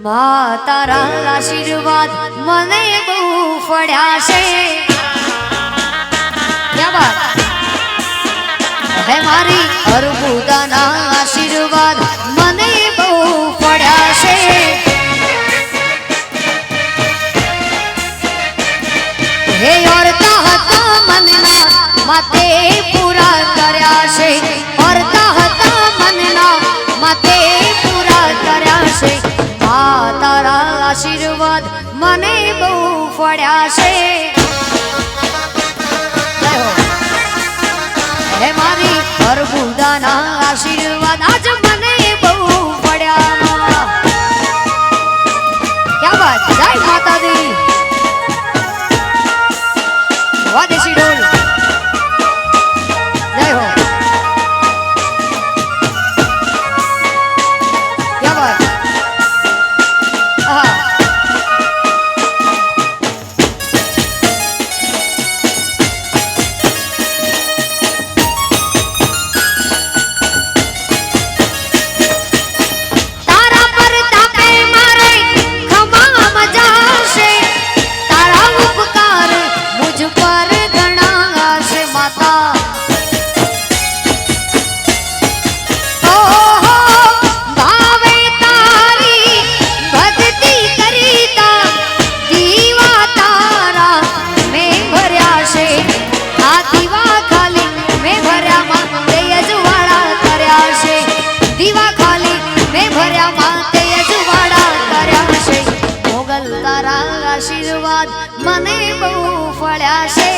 માં તારા આશીર્વાદ મને બહુ ફળ્યા છે। ક્યા બાત હે મારી અર્બુદાના આશીર્વાદ મને બહુ ફળ્યા છે। હે ઓરતા હતા મનના માતે પૂરા કર્યા છે। ઓરતા હતા મનના માતે પૂરા કર્યા છે। તારા આશીર્વાદ મને બહુ ફળ્યા છે। હે મારી અર્બુદાના આશીર્વાદ આજ મને બહુ ફળ્યા। ક્યા વાત જય માતા દી વાદેશી ઢોલ જય હો ક્યા વાત આશીર્વાદ મને બહુ ફળ્યા છે।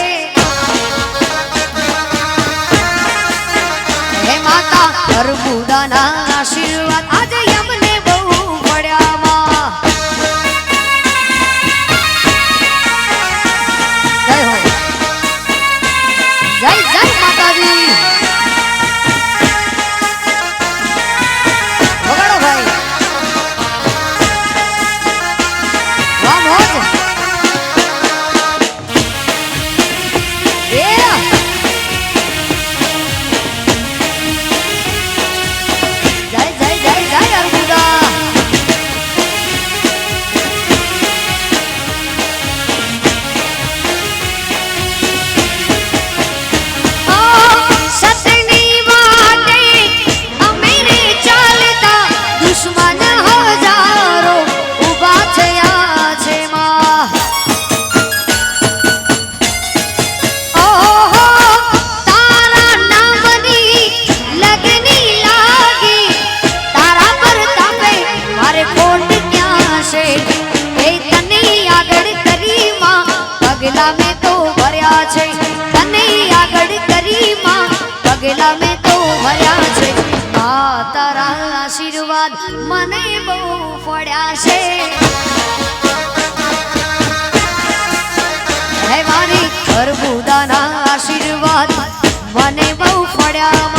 હે માતા અર્બુદાના આશીર્વાદ આજે અમને બહુ ફળ્યા। જય હો જય જય માતાજી વગાડો ભાઈ વાહ મોજ પગલા મેં તો ભર્યા છે તને આગળ કરી માં પગલા મેં તો ભર્યા છે। તારા આશીર્વાદ મને બહુ ફળ્યા છે। હે મારી અર્બુદાના આશીર્વાદ મને બહુ ફળ્યા।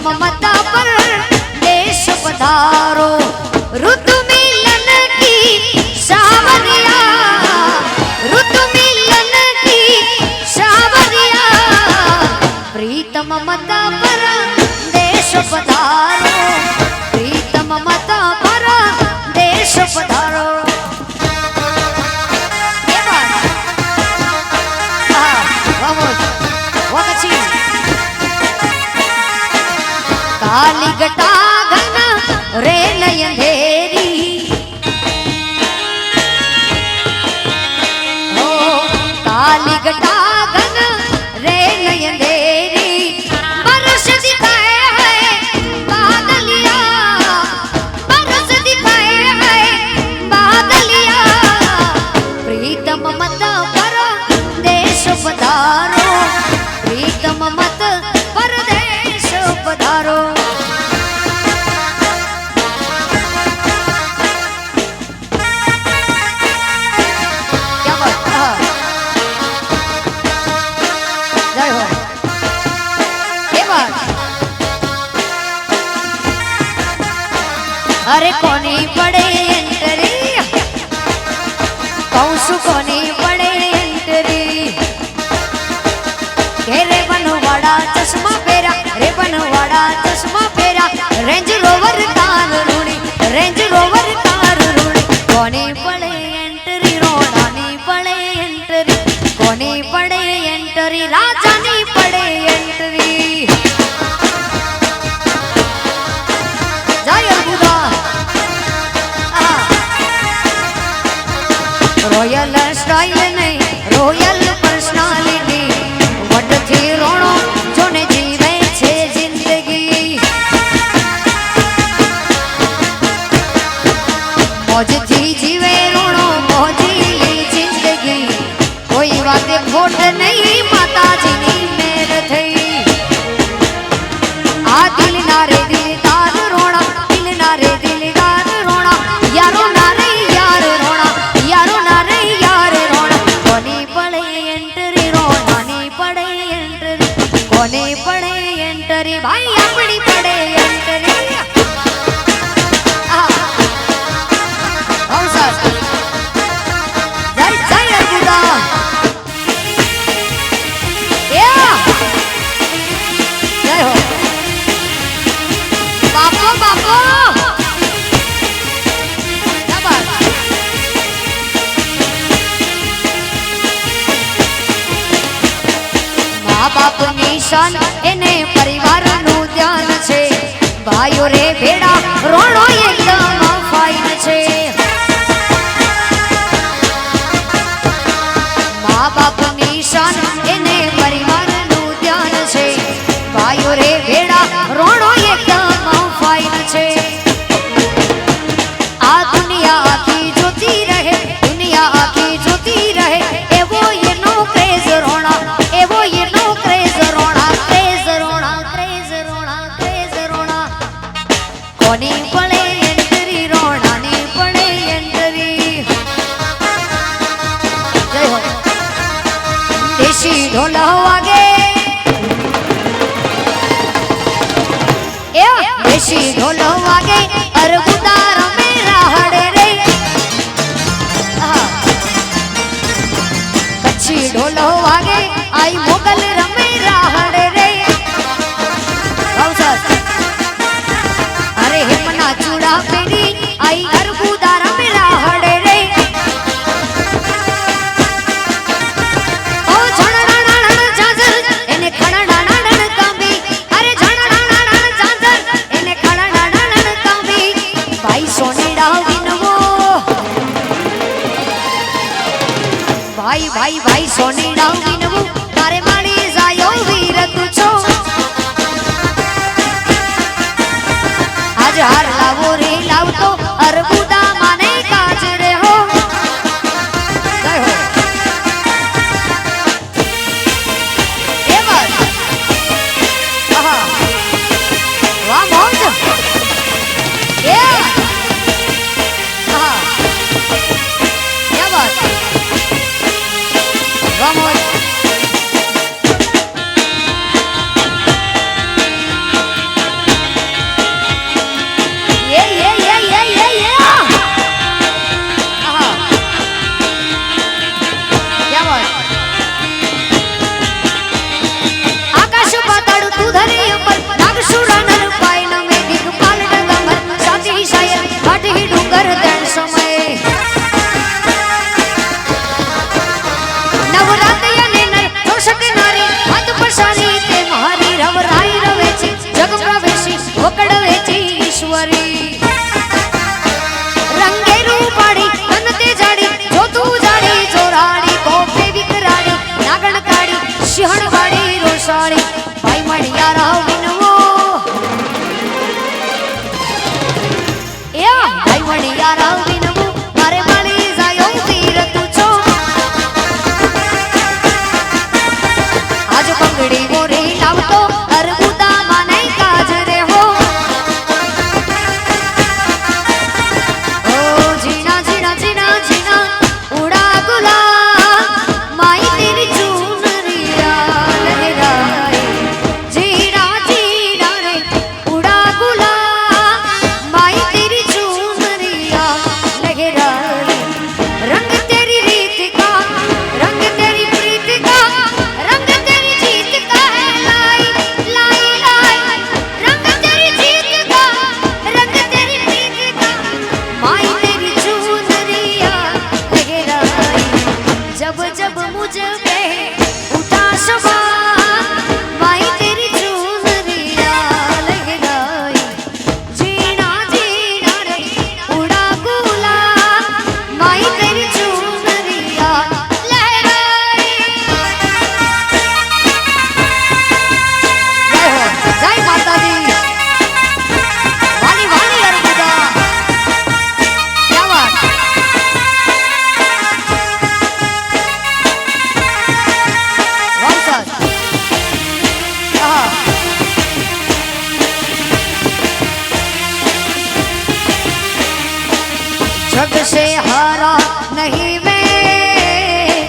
ममता पर देश पधारो ऋतु मिलन की सावरिया ऋतु मिलन की सावरिया प्रीतम ममता पर देश पधारो प्रीतम ममता पर देश पधारो काली घटा घन रे नयंधेरी ओ काली घटा घन रे नयंधेरी बरस दिखाए है बादलिया बरस दिखाए है बादलिया प्रीतम मत पर देश पधारो प्रीतम मत पर देश पधारो अरे कोनी पड़े एंटरी कौसु कोनी पड़े एंटरी रे बनवाड़ा चश्मा पेरा रे बनवाड़ा चश्मा पेरा रेंज रोवर कार रूणी रेंज रोवर कार रूणी कोनी पड़े एंटरी रोडानी पड़े एंटरी कोनी पड़े एंटरी राजानी पड़े एंटरी रॉयल स्टाइल नहीं रॉयल पर्सनालिटी वट थी रोणो जोने जीवे छे जिंदगी मौज थी जीवे रोणो मौजीली जिंदगी कोई बात खोट नहीं माता जी नी मेर थई आ दिल नारे दिलदार रोणा दिल नारे दिलदार रोणा यारो नारे यार रोणा यारो नारे यार रोणा कोनी पड़े एंटरी रोणानी पड़े एंटरी कोनी पड़े एंटरी भाई अपनी पड़े एंटरी बाप निशान एने परिवार नु ध्यान छे भाईओ रे भेड़ा रोणो एकदम फाइन छे माँ बाप निशान एने परिवार नु ध्यान छे भाईओ रे भेड़ा रोणो एकदम फाइन छे आ दुनिया आखी जोती रहे दुनिया आखी जोती रहे एवो येनो क्रेज रोणा एवो येनो कोनी पड़े एंटरी रोणानी पड़े एंटरी जय हो देशी ढोल वागे ए देशी ढोल वागे अरबुदार में राहड़े रे कच्ची ढोल वागे आई मोगल रमे राहड़े रे अरे हिमना चूड़ा पेरी आई अरबुदारा में राहड़े रे ओ झणणणण झांझर एने खणणणण कांबी अरे झणणणण झांझर एने खणणणण कांबी भाई सोनेड़ा विनवो भाई भाई भाई सोनेड़ा विनवो मारे माड़ी जायो वीर तुछो आज हार लावो रे लाव तो अरबुदा माने काज रे हो जय हो ये बात वाह मौज ये क्या बात वाह मौज મણિયારા વિનવું મારે મળી જાય વીર તું છો આજ બંગડી મોરી લાવતો અરબુદા માને કાજ રે હો ઓ જીણા જીણા જીણા જીણા ઉડા ગુલા માઈ તેરી ચૂનરિયા લહેરાય જીણા જીણા રે ઉડા ગુલા માઈ તેરી ચૂનરિયા લહેરાય रंग तेरी रीत का रंग तेरी प्रीत का रंग तेरी जीत का है लाई लाई लाई रंग तेरी जीत का रंग तेरी प्रीत का माई तेरी चुनरिया लहराई जब जब मुझ पे उठा शबा माई तेरी चुनरिया लहराई जीना जीना रे उड़ा गुला माई तेरी चुनरिया लहराई जय माताजी वाली वाली अरबुदा क्या बात वाह सर जग से हारा नहीं मैं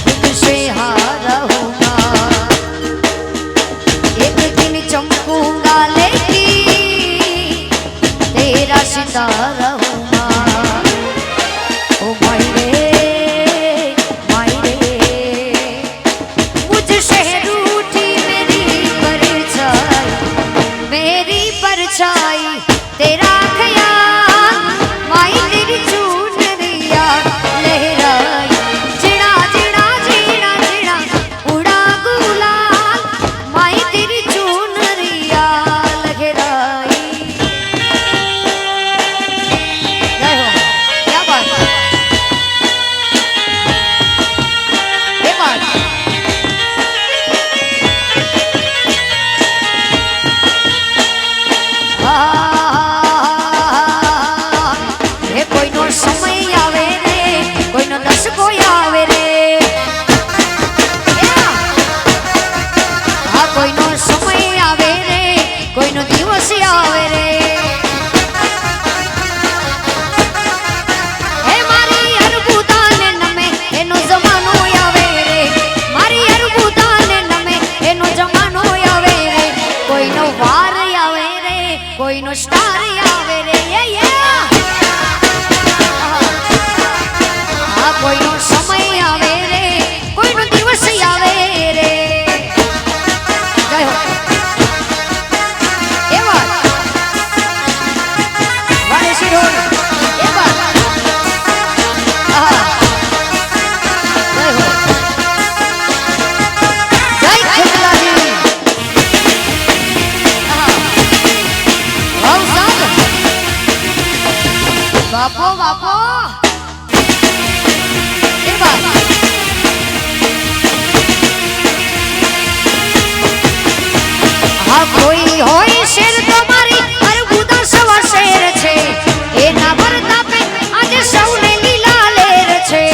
खुद से हारा हूँगा एक दिन चमकूंगा लेकिन तेरा सितारा हूँगा ओ माई रे मुझसे रूठी मेरी परछाई तेरा ख्याल माई तेरी चुनरिया लहराई जिना जिना जिना जिना उड़ा गुलाल माई तेरी चुनरिया लहराई जय हो क्या बात ये बात ये कोई नो समय आवे रे कोई नो दस को आवे रे हाँ कोई नो समय आवे रे कोई नो दिवस आवे रे हे मारी अरबुदा ने नमे एनो जमानो आवे रे मारी अरबुदा ने नमे एनो जमानो आवे रे कोई नो वार आवे रे कोई नो स्टार आवे रे ये हाँ कोई नो समय आवे रे कोई नो दिवस आवे रे जय हो ये बात वाले शिरोल ये बात जय हो जय खुदला जी वाह साहब बापो बापो ये बात हाँ कोई होई शेर તમારી અરબુદા સવા શેર છે એના પ્રતાપે આજે સૌને લીલા લેર છે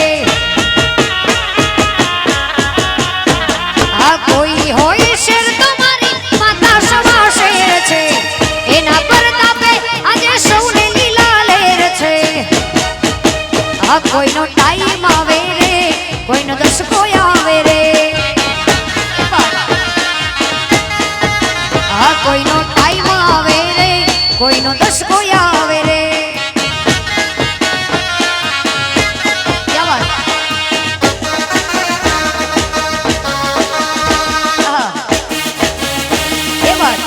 हाँ कोई होई शेर તમારી માતા સવા શેર છે એના પ્રતાપે આજે સૌને લીલા લેર છે हाँ कोई નો ટાઈમ આવે રે કોઈ નો દસકો આવે રે हाँ कोई नो टाइम आवे रे कोई नो दसको आवे रे क्या बात ये बात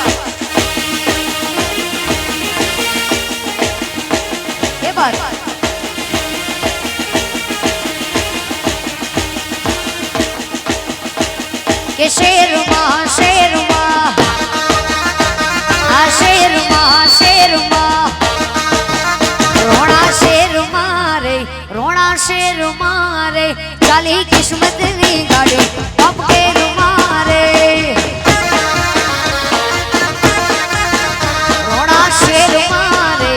ये बात के शेर माँ शेर माँ रोणा शेर मारे चाली किस्मत नी गाड़ो अब के मारे रोणा शेर मारे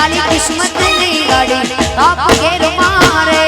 ચાલી કિસ્મત ની ગાડી ટોપ ગેર મારે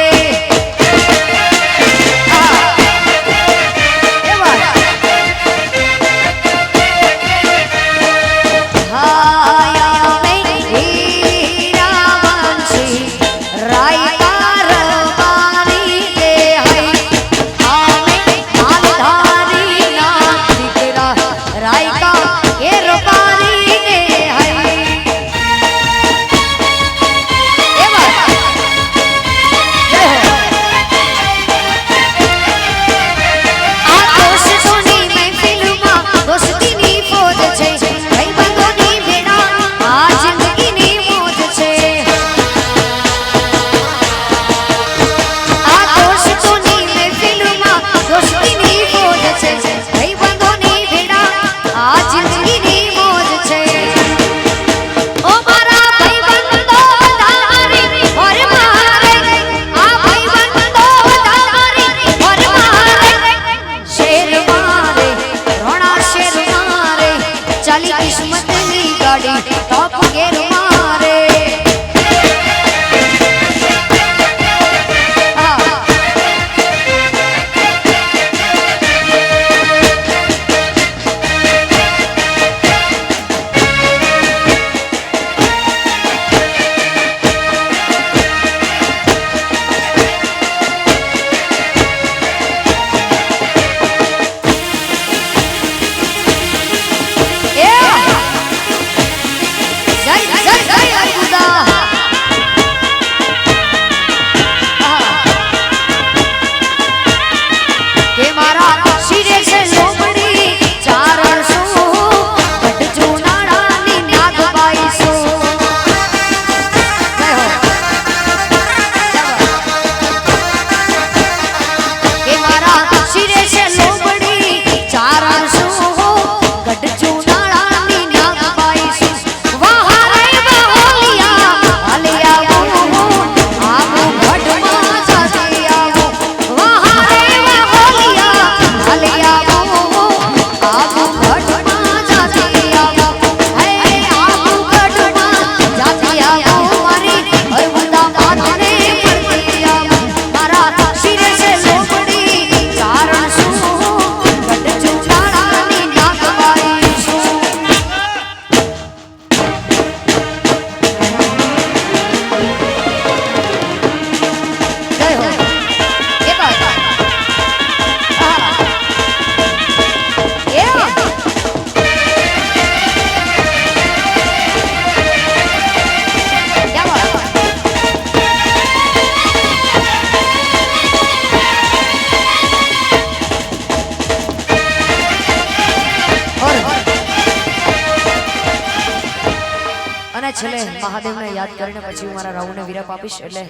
કિસ્મત ની ગાડી ટોપ ગેર મારે છેલ્લે મહાદેવને યાદ કરીને પછી હું મારા રાહુલને વિરાપ આપીશ એટલે